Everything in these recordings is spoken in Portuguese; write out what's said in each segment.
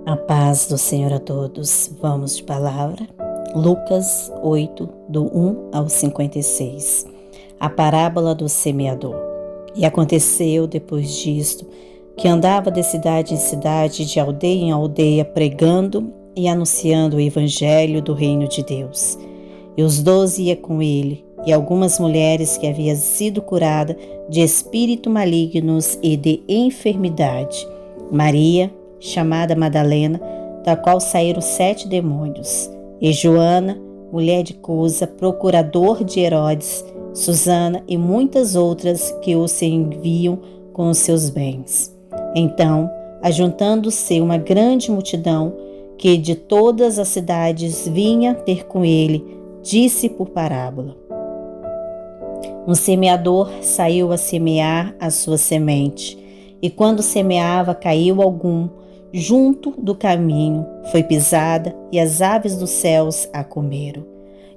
A paz do Senhor a todos. Vamos de palavra. Lucas 8, do 1 ao 56. A parábola do semeador. E aconteceu, depois disto, que andava de cidade em cidade, de aldeia em aldeia, pregando e anunciando o evangelho do reino de Deus. E os 12 iam com ele, e algumas mulheres que haviam sido curadas de espíritos malignos e de enfermidade. Maria, chamada Madalena, da qual saíram 7 demônios, e Joana, mulher de Cusa, procurador de Herodes, Susana e muitas outras que o serviam com os seus bens. Então, ajuntando-se uma grande multidão, que de todas as cidades vinha ter com ele, disse por parábola: Um semeador saiu a semear a sua semente, e quando semeava, caiu algum junto do caminho, foi pisada, e as aves dos céus a comeram.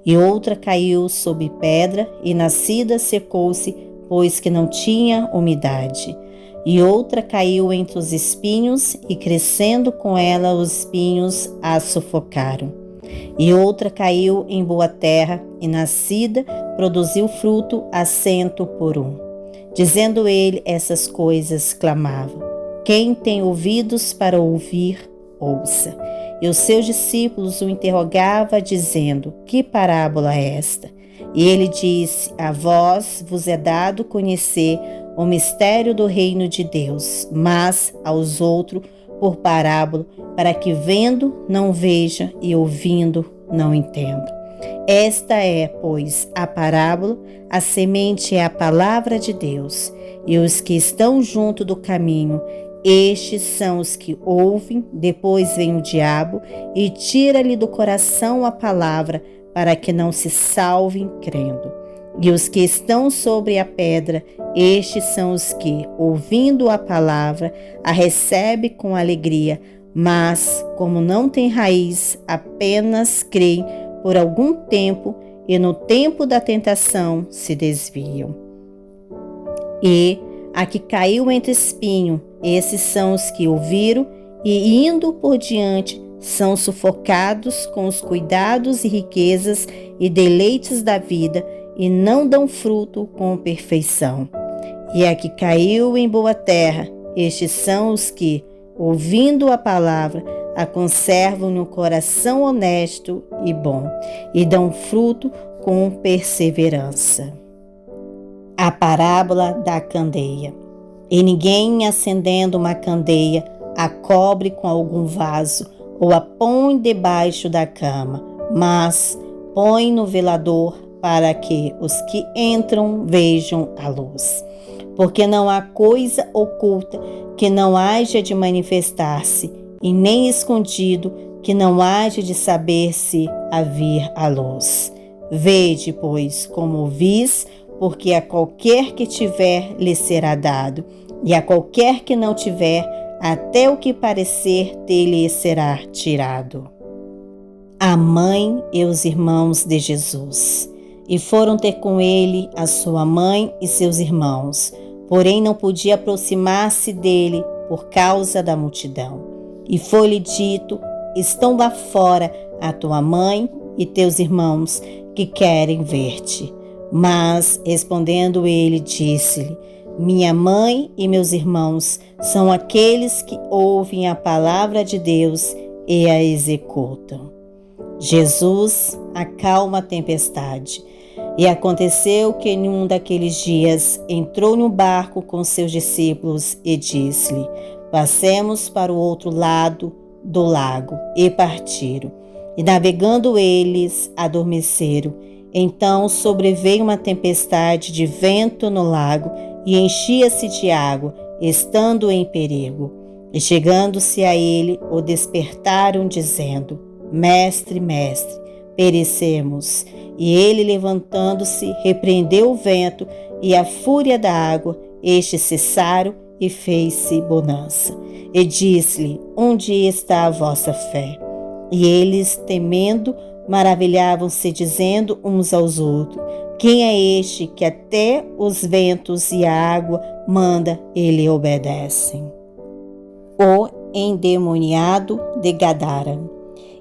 E outra caiu sob pedra, e nascida secou-se, pois que não tinha umidade. E outra caiu entre os espinhos, e crescendo com ela os espinhos a sufocaram. E outra caiu em boa terra, e nascida produziu fruto a 100 por 1. Dizendo ele essas coisas, clamava: Quem tem ouvidos para ouvir, ouça. E os seus discípulos o interrogavam, dizendo: Que parábola é esta? E ele disse: A vós vos é dado conhecer o mistério do reino de Deus, mas aos outros por parábola, para que vendo não veja e ouvindo não entenda. Esta é, pois, a parábola. A semente é a palavra de Deus, e os que estão junto do caminho, estes são os que ouvem. Depois vem o diabo e tira-lhe do coração a palavra, para que não se salvem crendo. E os que estão sobre a pedra, estes são os que, ouvindo a palavra, a recebem com alegria, mas, como não tem raiz, apenas creem por algum tempo, e no tempo da tentação se desviam. E a que caiu entre espinho, esses são os que ouviram e, indo por diante, são sufocados com os cuidados e riquezas e deleites da vida, e não dão fruto com perfeição. E a que caiu em boa terra, estes são os que, ouvindo a palavra, a conservam no coração honesto e bom, e dão fruto com perseverança. A parábola da candeia. E ninguém, acendendo uma candeia, a cobre com algum vaso, ou a põe debaixo da cama, mas põe no velador, para que os que entram vejam a luz. Porque não há coisa oculta que não haja de manifestar-se, e nem escondido que não haja de saber-se a vir à luz. Vede, pois, como ouvis, porque a qualquer que tiver lhe será dado, e a qualquer que não tiver, até o que parecer dele será tirado. A mãe e os irmãos de Jesus. E foram ter com ele a sua mãe e seus irmãos, porém não podia aproximar-se dele por causa da multidão. E foi-lhe dito: Estão lá fora a tua mãe e teus irmãos, que querem ver-te. Mas, respondendo ele, disse-lhe: Minha mãe e meus irmãos são aqueles que ouvem a palavra de Deus e a executam. Jesus acalma a tempestade. E aconteceu que em um daqueles dias entrou num barco com seus discípulos e disse-lhe: Passemos para o outro lado do lago. E partiram. E navegando eles, adormeceram. Então sobreveio uma tempestade de vento no lago, e enchia-se de água, estando em perigo. E chegando-se a ele, o despertaram, dizendo: Mestre, mestre, perecemos. E ele, levantando-se, repreendeu o vento e a fúria da água. Estes cessaram e fez-se bonança. E disse-lhe: Onde está a vossa fé? E eles, temendo, maravilhavam-se, dizendo uns aos outros: Quem é este que até os ventos e a água manda e lhe obedecem? O endemoniado de Gadara.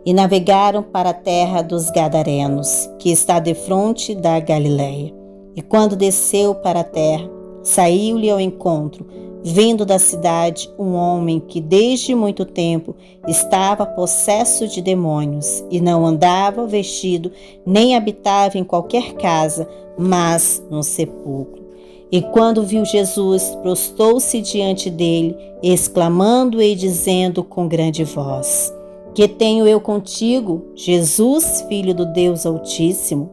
E navegaram para a terra dos Gadarenos, que está defronte da Galileia. E quando desceu para a terra, saiu-lhe ao encontro, vindo da cidade, um homem que desde muito tempo estava possesso de demônios, e não andava vestido, nem habitava em qualquer casa, mas no sepulcro. E quando viu Jesus, prostou-se diante dele, exclamando e dizendo com grande voz: Que tenho eu contigo, Jesus, Filho do Deus Altíssimo?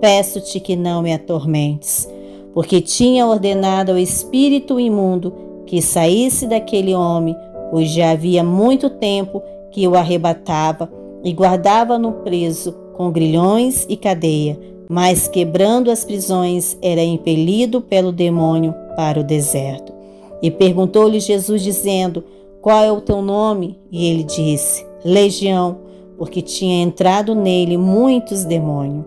Peço-te que não me atormentes. Porque tinha ordenado ao espírito imundo que saísse daquele homem, pois já havia muito tempo que o arrebatava e guardava-no preso com grilhões e cadeia, mas quebrando as prisões era impelido pelo demônio para o deserto. E perguntou-lhe Jesus dizendo: Qual é o teu nome? E ele disse: Legião, porque tinha entrado nele muitos demônios.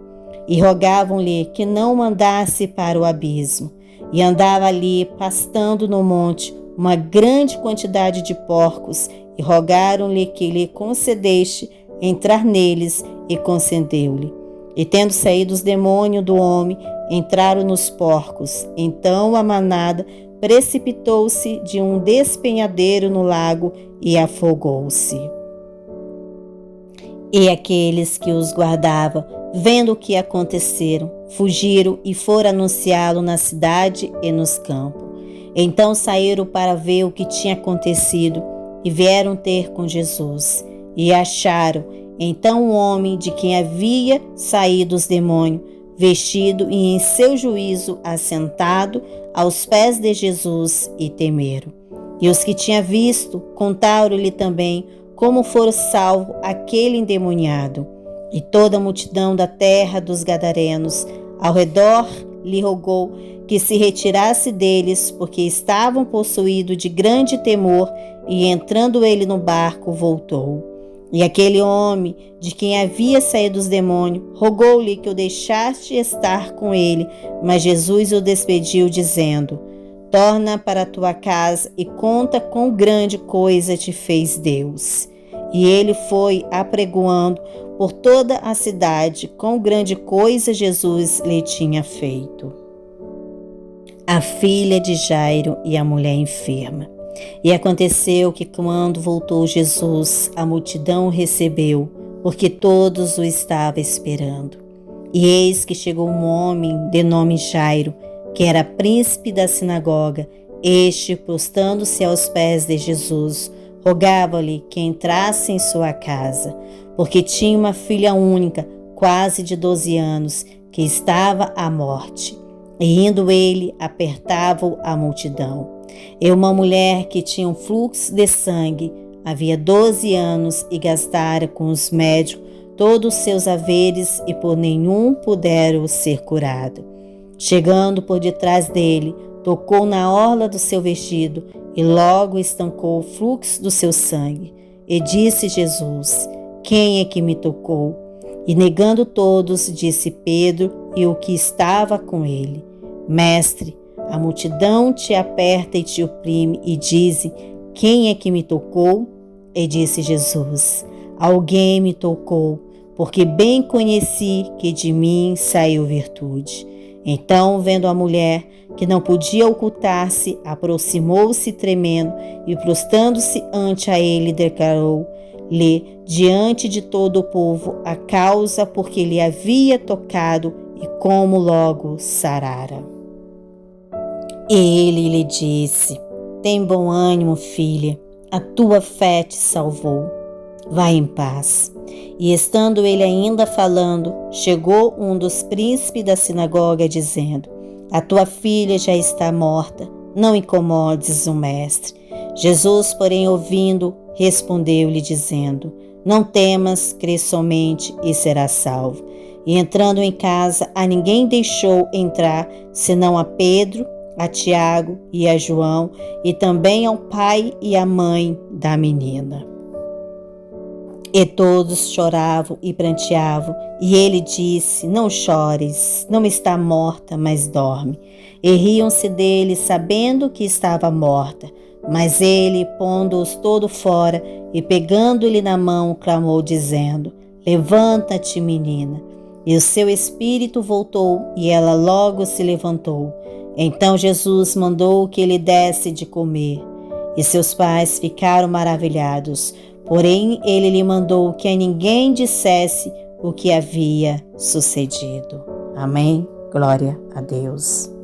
E rogavam-lhe que não o mandasse para o abismo. E andava ali, pastando no monte, uma grande quantidade de porcos, e rogaram-lhe que lhe concedesse entrar neles, e concedeu-lhe. E tendo saído os demônios do homem, entraram nos porcos. Então a manada precipitou-se de um despenhadeiro no lago e afogou-se. E aqueles que os guardavam, vendo o que aconteceram, fugiram e foram anunciá-lo na cidade e nos campos. Então saíram para ver o que tinha acontecido e vieram ter com Jesus. E acharam então um homem de quem havia saído os demônios, vestido e em seu juízo assentado aos pés de Jesus, e temeram. E os que tinham visto contaram-lhe também como fora salvo aquele endemoniado. E toda a multidão da terra dos Gadarenos ao redor lhe rogou que se retirasse deles, porque estavam possuídos de grande temor, e entrando ele no barco, voltou. E aquele homem, de quem havia saído os demônios, rogou-lhe que o deixasse estar com ele, mas Jesus o despediu, dizendo: Torna para a tua casa e conta quão grande coisa te fez Deus. E ele foi apregoando por toda a cidade quão grande coisa Jesus lhe tinha feito. A filha de Jairo e a mulher enferma. E aconteceu que, quando voltou Jesus, a multidão o recebeu, porque todos o estavam esperando. E eis que chegou um homem de nome Jairo, que era príncipe da sinagoga. Este, prostando-se aos pés de Jesus, rogava-lhe que entrasse em sua casa, porque tinha uma filha única, quase de 12 anos, que estava à morte. E indo ele, apertava-o a multidão. E uma mulher que tinha um fluxo de sangue, havia 12 anos, e gastara com os médicos todos os seus haveres, e por nenhum puderam ser curado. Chegando por detrás dele, tocou na orla do seu vestido, e logo estancou o fluxo do seu sangue. E disse Jesus: Quem é que me tocou? E negando todos, disse Pedro e o que estava com ele: Mestre, a multidão te aperta e te oprime, e dizem: Quem é que me tocou? E disse Jesus: Alguém me tocou, porque bem conheci que de mim saiu virtude. Então, vendo a mulher, que não podia ocultar-se, aproximou-se tremendo e, prostrando-se ante a ele, declarou-lhe diante de todo o povo a causa por que lhe havia tocado e como logo sarara. E ele lhe disse: Tem bom ânimo, filha, a tua fé te salvou. Vai em paz. E estando ele ainda falando, chegou um dos príncipes da sinagoga, dizendo: A tua filha já está morta, não incomodes o mestre. Jesus, porém, ouvindo, respondeu-lhe, dizendo: Não temas, crê somente e serás salvo. E entrando em casa, a ninguém deixou entrar, senão a Pedro, a Tiago e a João, e também ao pai e à mãe da menina. E todos choravam e pranteavam, e ele disse: Não chores, não está morta, mas dorme. E riam-se dele, sabendo que estava morta. Mas ele, pondo-os todo fora e pegando-lhe na mão, clamou, dizendo: Levanta-te, menina. E o seu espírito voltou, e ela logo se levantou. Então Jesus mandou que lhe desse de comer. E seus pais ficaram maravilhados. Porém, ele lhe mandou que a ninguém dissesse o que havia sucedido. Amém? Glória a Deus.